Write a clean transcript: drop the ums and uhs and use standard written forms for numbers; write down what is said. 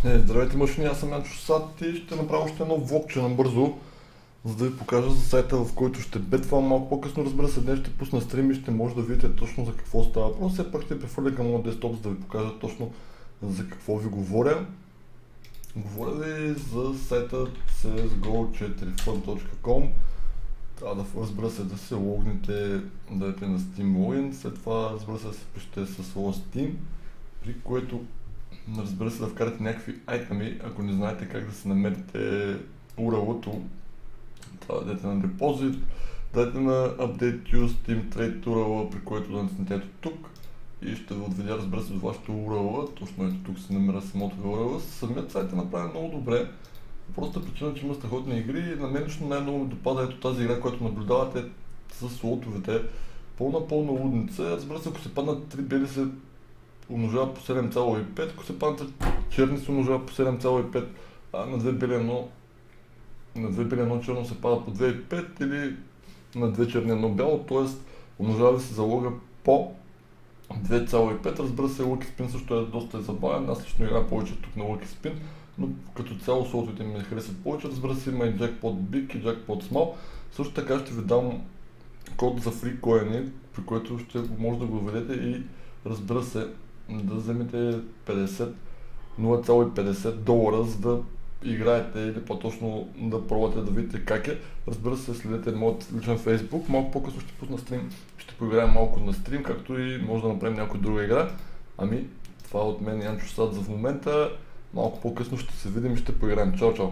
Здравейте машини, аз съм Янчо Сад и ще направя още едно влогче набързо, за да ви покажа за сайта, в който ще бетвам малко по-късно. Разбира се, днес ще пусна стрим и ще може да видите точно за какво става въпрос. Все пак ще прехвърля към моят десктоп, за да ви покажа точно за какво ви говоря. Говоря ви за сайта csgo4fun.com. Трябва да, разбира се, да се логнете, да дадете на Steam логин, след това, разбира се, да се впишете със своя Steam, при което, разбира се, да вкарате някакви айтеми, ако не знаете как да се намерите URL-то. Това дадете на Deposit, дадете на Update Use Steam Trade URL, при което да натиснете ето тук и ще ви отведя, разбира се, до вашето URL. Точно ето тук се намира самото URL. Самият сайт е направен много добре. Просто причина, че има страхотни игри и на мен лично най-много ми допада ето тази игра, която наблюдавате с лотовете. Пълна лудница. Разбира се, ако се паднат 3 бели се умножава по 7,5, ако се паднат черни се умножава по 7,5, а на 2 бели едно черно се пада по 2,5 или на 2 черни едно бяло, т.е. умножава се залога по 2,5. Разбира се, Lucky Spin също е доста забавен. Аз лично играя повече тук на Lucky Spin, но като цяло слотовете ми харесват повече. Разбира се, има и Jackpot Big и Jackpot Small. Също така ще ви дам код за free coin, при който ще може да го введете и, разбира се, да вземете 0,50 долара, за да играете или по-точно да пробвате да видите как е. Разбира се, следете моят личен Facebook. Малко по-късно ще пусна стрим, ще поиграем малко на стрим, както и може да направим някоя друга игра. Това е от мен Янчо Сад за в момента. Малко по-късно ще се видим и ще поиграем. Чао, чао!